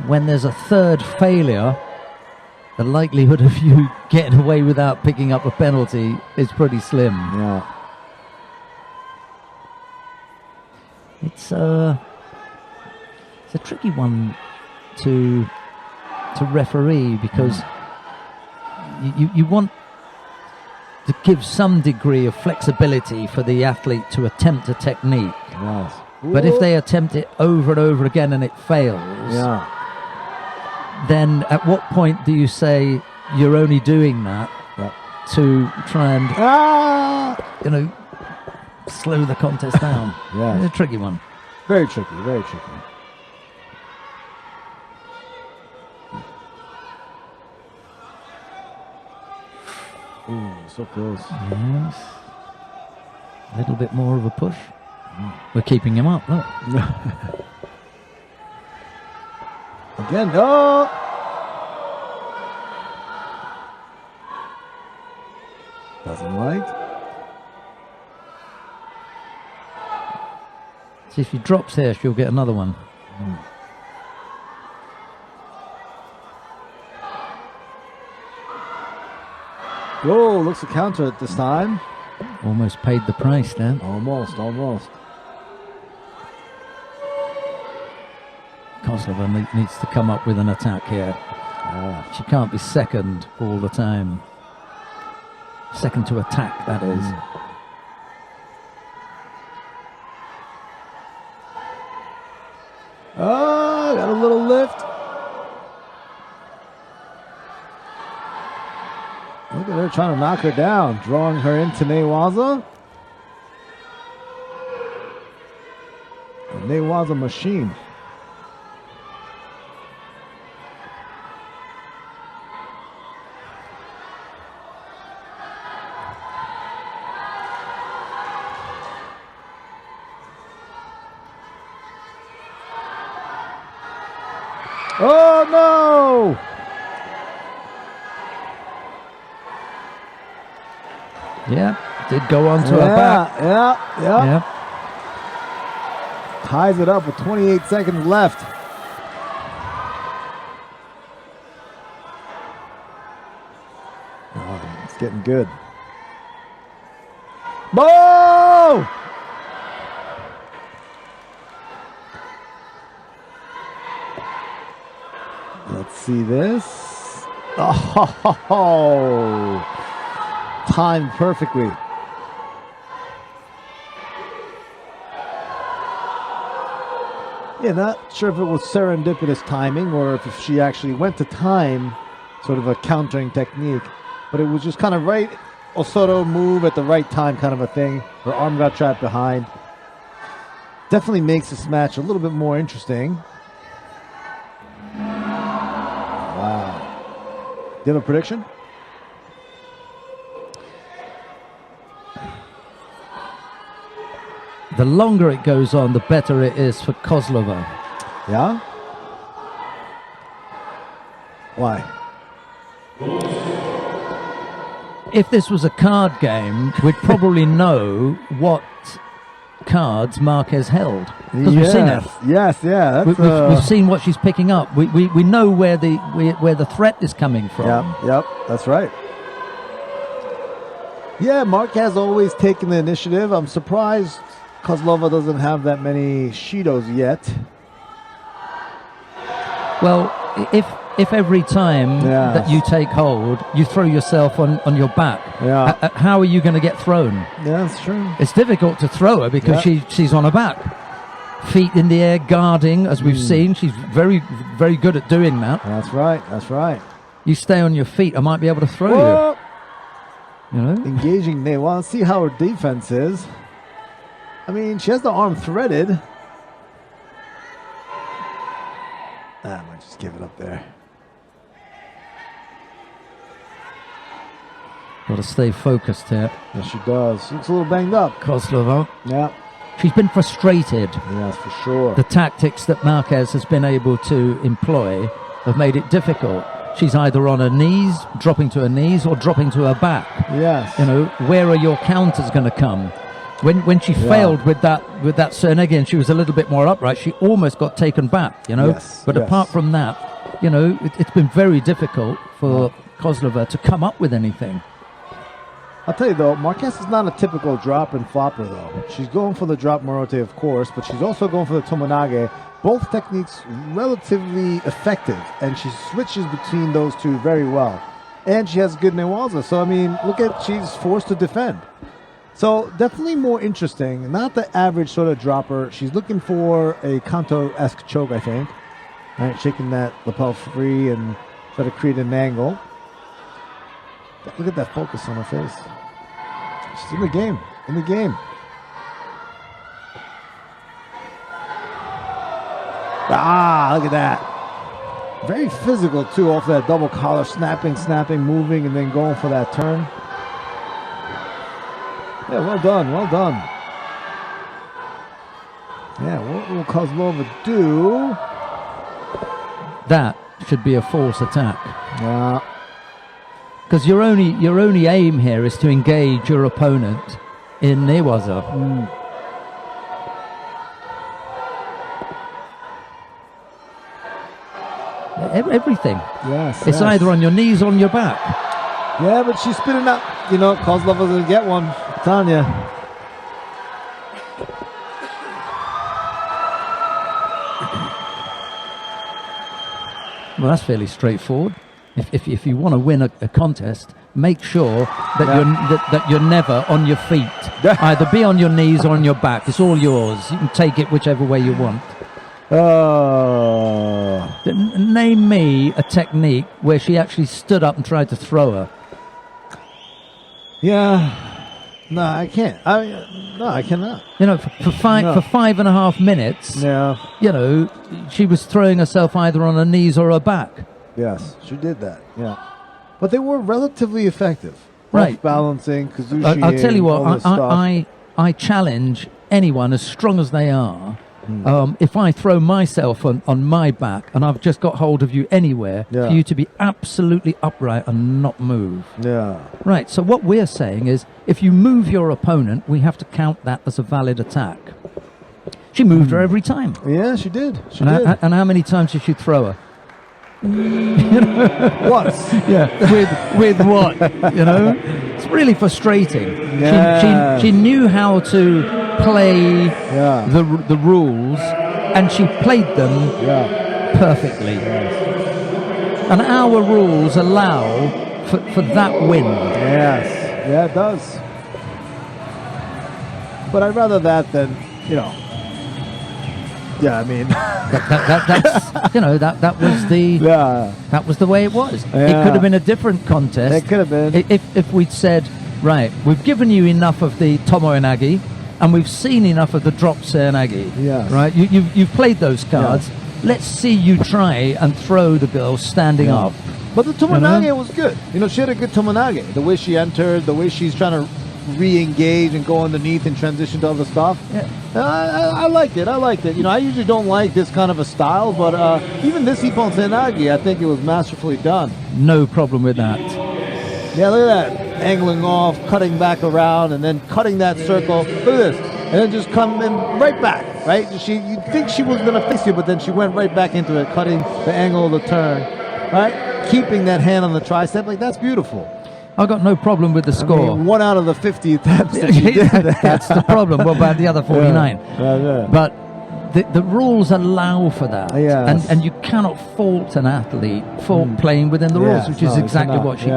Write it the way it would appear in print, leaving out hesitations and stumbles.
when there's a third failure, the likelihood of you getting away without picking up a penalty is pretty slim. Yeah. It's a tricky one to referee, because you want to give some degree of flexibility for the athlete to attempt a technique. Yes. But if they attempt it over and over again and it fails, then at what point do you say you're only doing that to try and slow the contest down? Yeah, It's a tricky one. Very tricky, very tricky. Ooh, so close. Yes. A little bit more of a push. We're keeping him up, look. Again, no! Doesn't like. See, if she drops here, she'll get another one. Oh, looks to counter it this time. Almost paid the price then. Almost. Kozlova needs to come up with an attack here. She can't be second all the time. Second to attack, that is. Oh, got a little lift. Look at her trying to knock her down, drawing her into Newaza. Newaza machine. Oh no! Yeah, did go on to her back. Yeah. Ties it up with 28 seconds left. Oh, it's getting good. Whoa! Let's see this. Oh! Timed perfectly. Yeah, not sure if it was serendipitous timing or if she actually went to time, sort of a countering technique, but it was just kind of right, Osoto move at the right time kind of a thing. Her arm got trapped behind. Definitely makes this match a little bit more interesting. Wow. Do you have a prediction? The longer it goes on, the better it is for Kozlova. Yeah? Why? If this was a card game, we'd probably know what cards Marquez held. Because we've seen it. Yes, yeah. We've seen what she's picking up. We know where the threat is coming from. Yep, that's right. Yeah, Marquez always taken the initiative. I'm surprised Kozlova doesn't have that many Shidos yet. Well, if every time that you take hold, you throw yourself on your back, how are you going to get thrown? Yeah, that's true. It's difficult to throw her because she's on her back. Feet in the air, guarding, as we've seen. She's very, very good at doing that. That's right. You stay on your feet, I might be able to throw you. You know? Engaging Newa. Let's see how her defense is. I mean, she has the arm threaded. I might just give it up there. Got to stay focused here. Yes, she does. She looks a little banged up. Kozlova. Yeah. She's been frustrated. Yes, for sure. The tactics that Marquez has been able to employ have made it difficult. She's either on her knees, dropping to her knees, or dropping to her back. Yes. You know, where are your counters going to come? When she failed with that Sernegi and she was a little bit more upright, she almost got taken back, you know. Yes, but yes. apart from that, you know, it's been very difficult for Kozlova to come up with anything. I'll tell you though, Marquez is not a typical drop and flopper though. She's going for the drop Morote, of course, but she's also going for the Tomonage. Both techniques relatively effective, and she switches between those two very well. And she has good newaza. So I mean, look at, she's forced to defend. So definitely more interesting. Not the average sort of dropper. She's looking for a Kanto-esque choke, I think. All right, shaking that lapel free and try to create an angle. Look at that focus on her face. She's in the game. In the game. Ah, look at that. Very physical, too, off that double collar. Snapping, moving, and then going for that turn. Yeah, well done, well done. Yeah, what will Kozlova do? That should be a false attack. Yeah. Because your only aim here is to engage your opponent in newaza. Everything. Yes. It's either on your knees or on your back. Yeah, but she's spinning up. You know, Kozlova's gonna get one. I'm telling you. Well, that's fairly straightforward. If you want to win a contest, make sure that you're never on your feet. Either be on your knees or on your back. It's all yours. You can take it whichever way you want. Name me a technique where she actually stood up and tried to throw her. Yeah. No, I can't. No, I cannot. You know, for 5.5 minutes, Yeah. you know, she was throwing herself either on her knees or her back. Yes, she did that. Yeah. But they were relatively effective. Right. Balancing, Kazushi. I'll tell you all this what, stuff. I challenge anyone as strong as they are. If I throw myself on my back and I've just got hold of you anywhere, Yeah. for you to be absolutely upright and not move. Yeah. Right, so what we're saying is if you move your opponent, we have to count that as a valid attack. She moved her every time. Yeah, she did. She And, did. and how many times did she throw her? Once. Yeah, with what? You know, it's really frustrating. Yeah. She knew how to play Yeah. the rules, and she played them perfectly. Yes. And our rules allow for that win. Yes. Yeah, it does. But I'd rather that than, you know. Yeah, I mean. That's you know that was the that was the way it was. It Yeah. could have been a different contest. It could have been. If we'd said, right, we've given you enough of the Tomo Inagi, and we've seen enough of the drop Sernagi. Yes. Right, you've played those cards. Yeah. Let's see you try and throw the girl standing up. But the Tomonage You know? was good. You know, she had a good Tomonage. The way she entered, the way she's trying to re-engage and go underneath and transition to other stuff. Yeah. I liked it. I liked it. You know, I usually don't like this kind of a style, but even this Ippon Senagi, I think it was masterfully done. No problem with that. Yeah, look at that. Angling off, cutting back around, and then cutting that circle. Look at this. And then just coming right back, right? You'd think she was going to face you, but then she went right back into it, cutting the angle of the turn, right? Keeping that hand on the tricep. Like, that's beautiful. I got no problem with the score. I mean, 1 out of the 50 attempts that she did. That's the problem. What about the other 49? Yeah. But the rules allow for that. Yes. And you cannot fault an athlete for playing within the rules, which is No, you exactly cannot. what she